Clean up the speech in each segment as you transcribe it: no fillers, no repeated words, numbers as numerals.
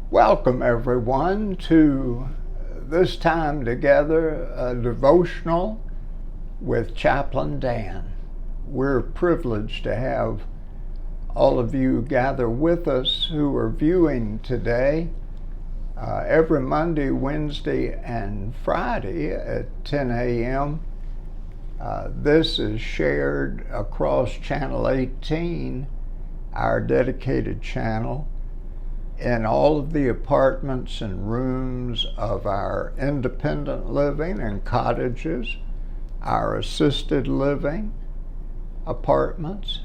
Welcome, everyone, to this time together, a devotional with Chaplain Dan. We're privileged to have all of you gather with us who are viewing today. Every Monday, Wednesday, and Friday at 10 a.m. This is shared across Channel 18, our dedicated channel, in all of the apartments and rooms of our independent living and cottages, our assisted living apartments,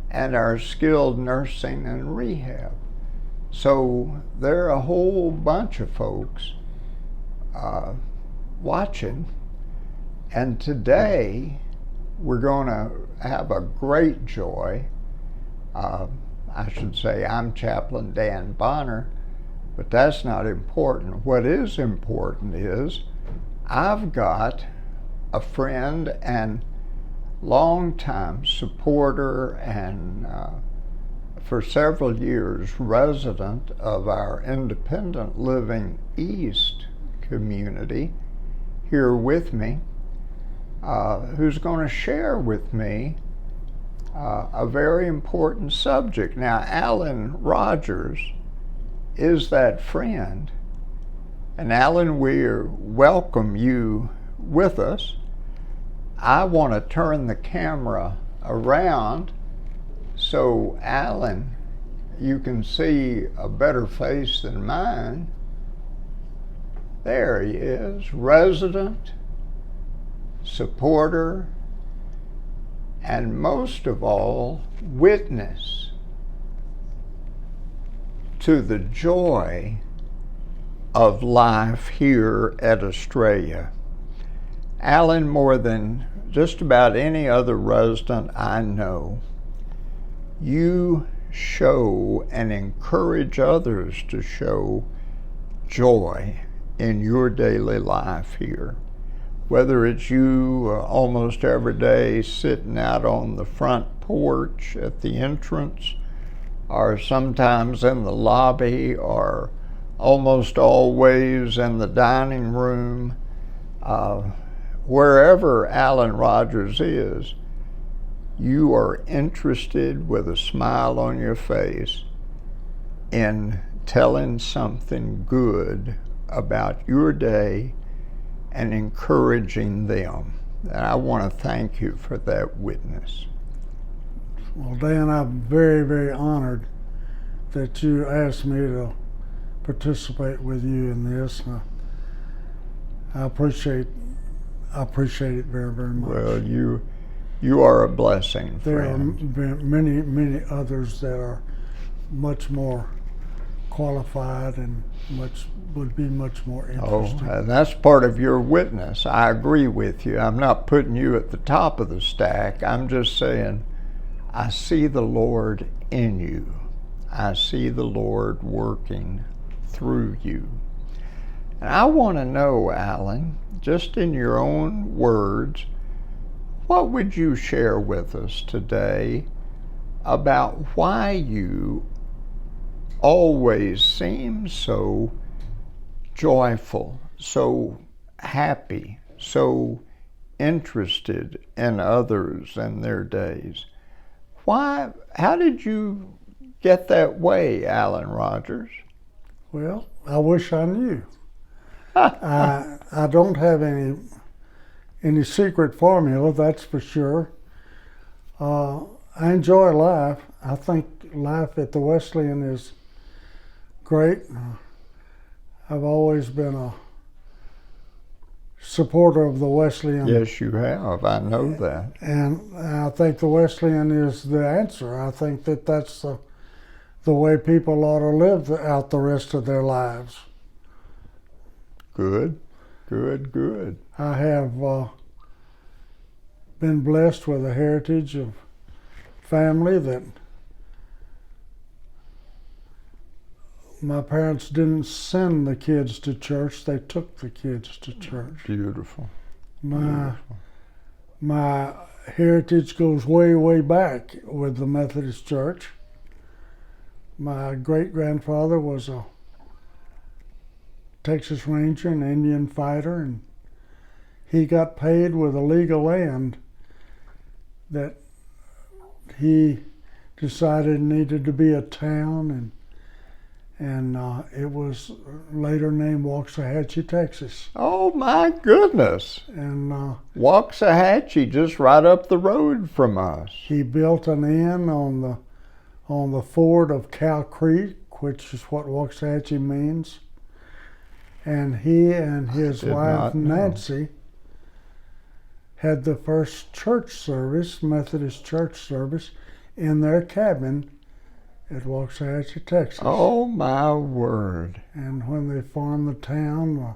and our skilled nursing and rehab. So there are a whole bunch of folks watching, and today we're going to have a great joy. I should say I'm Chaplain Dan Bonner, but that's not important. What is important is I've got a friend and longtime supporter and for several years resident of our Independent Living East community here with me, who's going to share with me a very important subject. Now, Alan Rogers is that friend. And Alan, we welcome you with us. I want to turn the camera around so, Alan, you can see a better face than mine. There he is, resident, supporter, and most of all, witness to the joy of life here at Estrella. Alan, more than just about any other resident I know, you show and encourage others to show joy in your daily life here. Whether it's you almost every day sitting out on the front porch at the entrance, or sometimes in the lobby, or almost always in the dining room, wherever Alan Rogers is, you are interested with a smile on your face in telling something good about your day and encouraging them. And I want to thank you for that witness. Well, Dan, I'm very, very honored that you asked me to participate with you in this. I appreciate it very, very much. Well, you are a blessing, friend. There are many, many others that are much more qualified and would be much more interesting. Oh, that's part of your witness. I agree with you. I'm not putting you at the top of the stack. I'm just saying I see the Lord in you. I see the Lord working through you. And I want to know, Alan, just in your own words, what would you share with us today about why you always seem so joyful, so happy, so interested in others and their days? Why? How did you get that way, Alan Rogers? Well, I wish I knew. I don't have any secret formula, that's for sure. I enjoy life. I think life at the Wesleyan is great. I've always been a supporter of the Wesleyan. Yes, you have. I know that. And I think the Wesleyan is the answer. I think that that's the way people ought to live out the rest of their lives. Good, good, good. I have been blessed with a heritage of family that my parents didn't send the kids to church, they took the kids to church. Beautiful. My heritage goes way, way back with the Methodist Church. My great-grandfather was a Texas Ranger and Indian fighter, and he got paid with a league of land that he decided needed to be a town, and it was later named Waxahachie, Texas. Oh my goodness. And Waxahachie, just right up the road from us. he built an inn on the ford of Cow Creek, which is what Waxahachie means. And he and his did wife not know. Nancy had the first church service, Methodist church service, in their cabin at Waxahachie, Texas. Oh my word. And when they formed the town,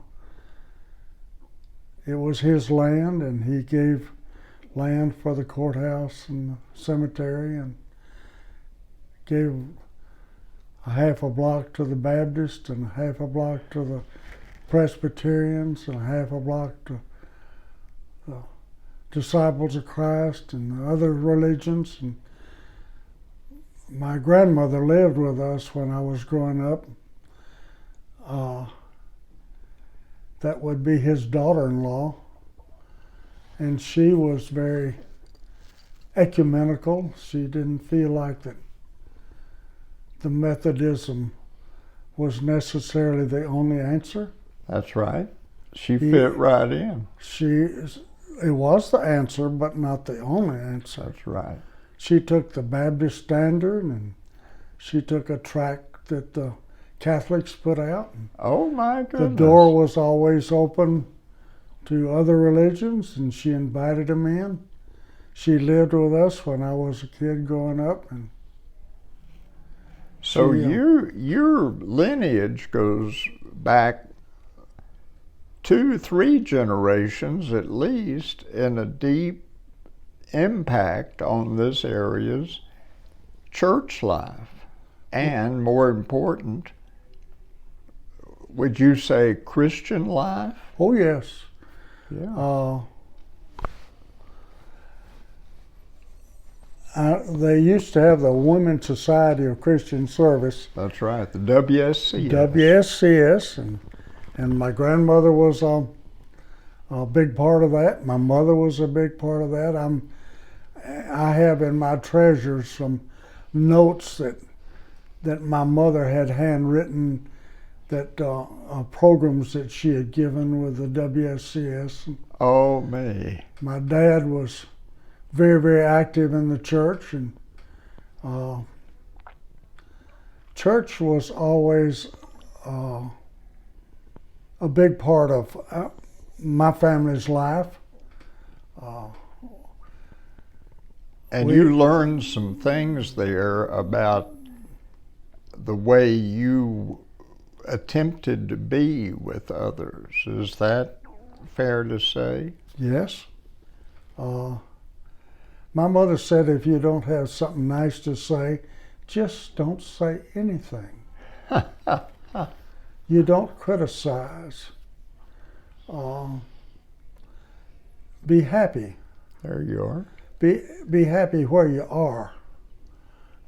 it was his land, and he gave land for the courthouse and the cemetery, and gave a half a block to the Baptist and a half a block to the Presbyterians and a half a block to the Disciples of Christ and other religions. And my grandmother lived with us when I was growing up. That would be his daughter-in-law, and she was very ecumenical. She didn't feel like that the Methodism was necessarily the only answer. That's right. She fit right in. It was the answer, but not the only answer. That's right. She took the Baptist Standard, and she took a tract that the Catholics put out. Oh my The goodness. door was always open to other religions, and she invited them in. She lived with us when I was a kid growing up, and So she, your lineage goes back 2-3 generations at least in a deep impact on this area's church life, and more important, would you say Christian life? oh yes, Yeah. They used to have the Women's Society of Christian Service, That's right. The WSC. WSCS, and my grandmother was a big part of that. My mother was a big part of that. I have in my treasures some notes that my mother had handwritten, that programs that she had given with the WSCS. Oh me. My dad was very, very active in the church, and church was always a big part of my family's life. And you learned some things there about the way you attempted to be with others. Is that fair to say? Yes. My mother said, if you don't have something nice to say, just don't say anything. You don't criticize. Be happy. There you are. Be happy where you are.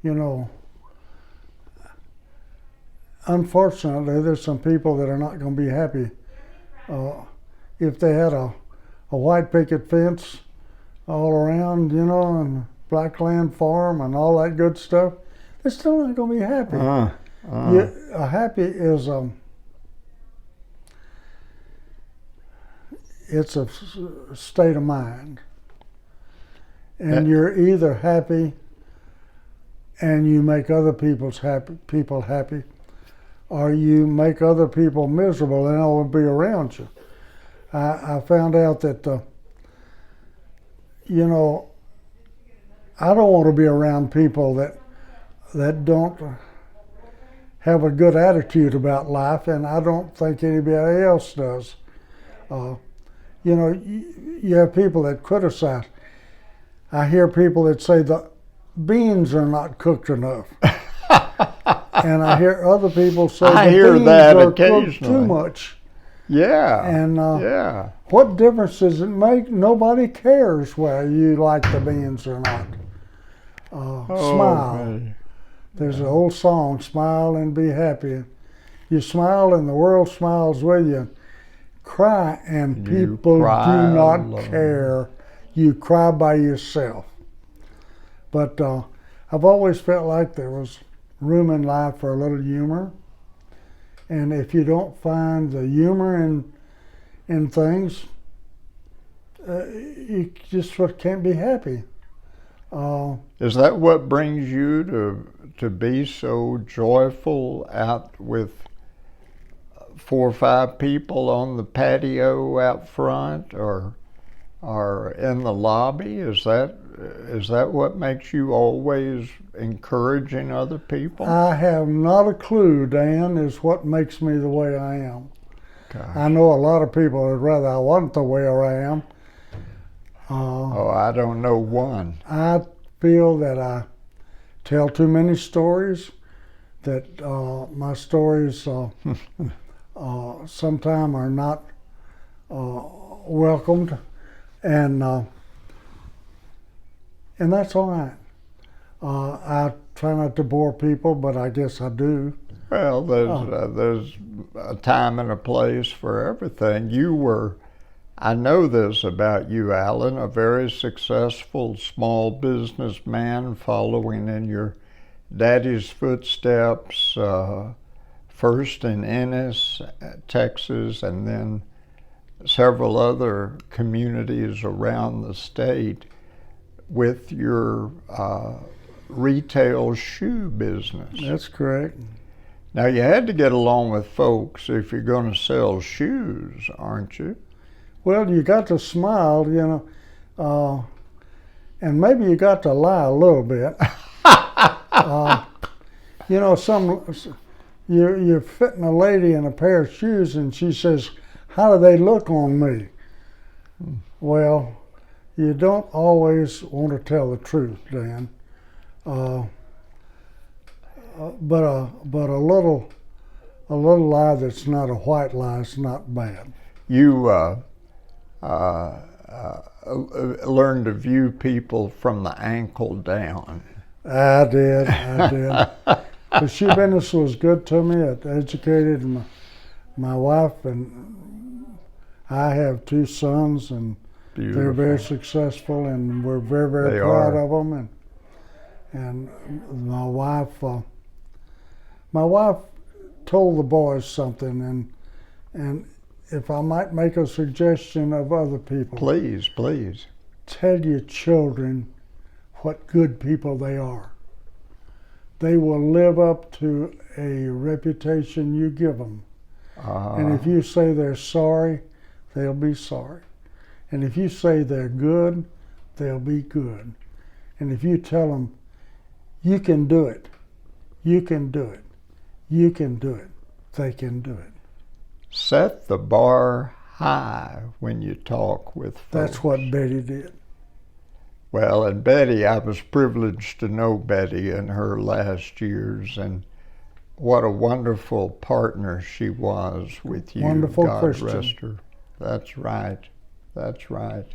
You know, unfortunately, there's some people that are not going to be happy. If they had a white picket fence all around, you know, and Blackland Farm and all that good stuff, they're still not going to be happy. Happy is it's a state of mind, and you're either happy and you make other people happy, or you make other people miserable and they don't want to be around you. I found out that you know, I don't want to be around people that don't have a good attitude about life, and I don't think anybody else does. You know, you have people that criticize. I hear people that say the beans are not cooked enough. And I hear other people say I the hear beans that are cooked occasionally. too much. Yeah. And yeah. what difference does it make? Nobody cares whether you like the beans or not. Smile. Me. There's an old song, smile and be happy. You smile and the world smiles with you. Cry and You people cry do not alone. care. You cry by yourself. But I've always felt like there was room in life for a little humor. And if you don't find the humor in things, you just can't be happy. Is that what brings you to be so joyful out with 4 or 5 people on the patio out front or in the lobby? Is that what makes you always encouraging other people? I have not a clue, Dan, is what makes me the way I am. Gosh. I know a lot of people would rather I wasn't the way I am. Oh, I don't know one. I feel that I tell too many stories, that my stories sometimes are not welcomed, and that's all right. I try not to bore people, but I guess I do. Well, there's a time and a place for everything. I know this about you, Alan, a very successful small businessman following in your daddy's footsteps, first in Ennis, Texas, and then several other communities around the state with your retail shoe business. That's correct. Now, you had to get along with folks if you're going to sell shoes, aren't you? Well, you got to smile, and maybe you got to lie a little bit. You're fitting a lady in a pair of shoes, and she says, "How do they look on me?" Well, you don't always want to tell the truth, Dan. But a little lie that's not a white lie is not bad. You learned to view people from the ankle down. I did. The shoe business was good to me. It educated my wife, and I have 2 sons, and Beautiful. they're very successful, and we're very, very They proud are. of them. And my wife told the boys something, and if I might make a suggestion of other people, Please, please. tell your children what good people they are. They will live up to a reputation you give them. And if you say they're sorry, they'll be sorry. And if you say they're good, they'll be good. And if you tell them, you can do it, you can do it, you can do it, they can do it. Set the bar high when you talk with folks. That's what Betty did. Well, and Betty, I was privileged to know Betty in her last years, and what a wonderful partner she was with you. Wonderful God Christian. rest her. That's right. That's right.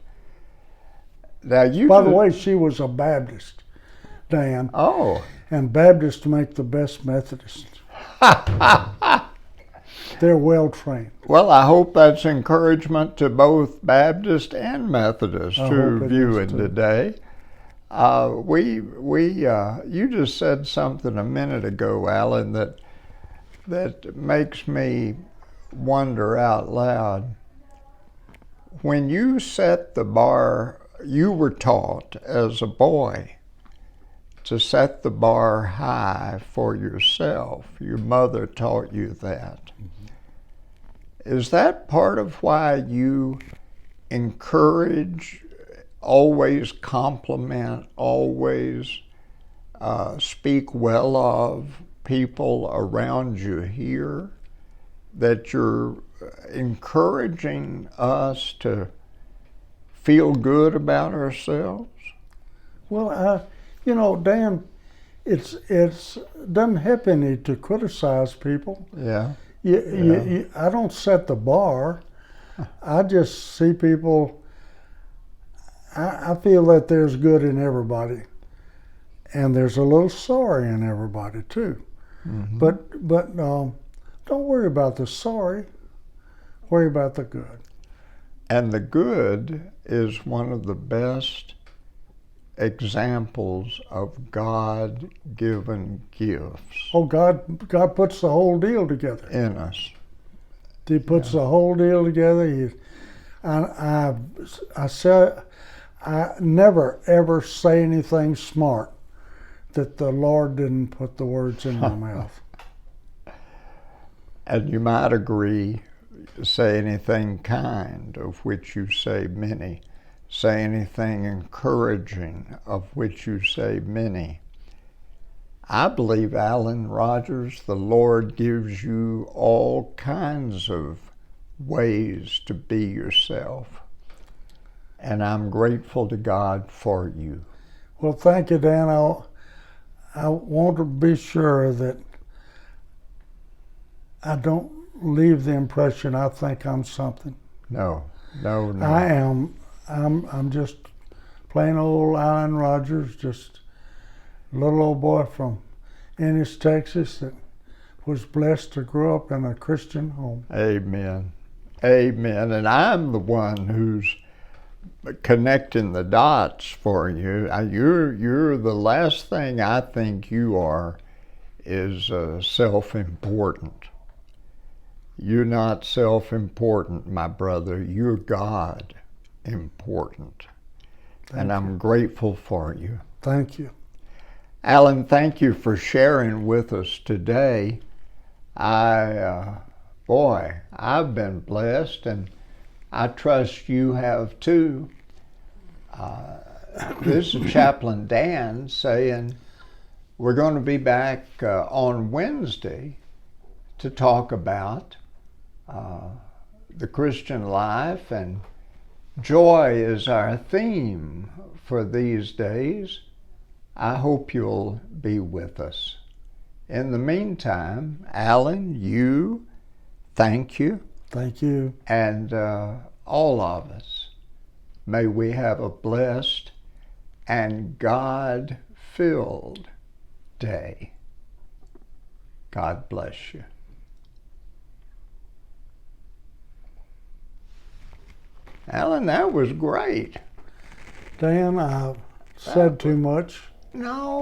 Now you. By the way, she was a Baptist, Dan, Oh. and Baptists make the best Methodists. They're well trained. Well, I hope that's encouragement to both Baptist and Methodist I who hope it view is, it too. today. You just said something a minute ago, Alan, that makes me wonder out loud. When you set the bar, you were taught as a boy to set the bar high for yourself. Your mother taught you that. Is that part of why you encourage, always compliment, always speak well of people around you here? That you're encouraging us to feel good about ourselves? Well, Dan, it doesn't help any to criticize people. Yeah. I don't set the bar. I just see people. I feel that there's good in everybody, and there's a little sorry in everybody too. Mm-hmm. But Don't worry about the sorry. Worry about the good. And the good is one of the best examples of God-given gifts Oh, God puts the whole deal together. in us. He puts the whole deal together. I never ever say anything smart that the Lord didn't put the words in my mouth. And you might agree, say anything kind, of which you say many. Say anything encouraging, of which you say many. I believe, Alan Rogers, the Lord gives you all kinds of ways to be yourself. And I'm grateful to God for you. Well, thank you, Dan. I want to be sure that I don't leave the impression I think I'm something. No. I am. I'm just plain old Alan Rogers, just a little old boy from Ennis, Texas, that was blessed to grow up in a Christian home. Amen. Amen. And I'm the one who's connecting the dots for you. You're the last thing I think you are is self-important. You're not self-important, my brother. You're God important. And I'm grateful for you. Thank you. Alan, thank you for sharing with us today. I've been blessed, and I trust you have too. This is Chaplain Dan saying we're going to be back on Wednesday to talk about the Christian life, and joy is our theme for these days. I hope you'll be with us. In the meantime, Alan, thank you. Thank you. And all of us, may we have a blessed and God-filled day. God bless you. Alan, that was great. Dan, I said too much. No,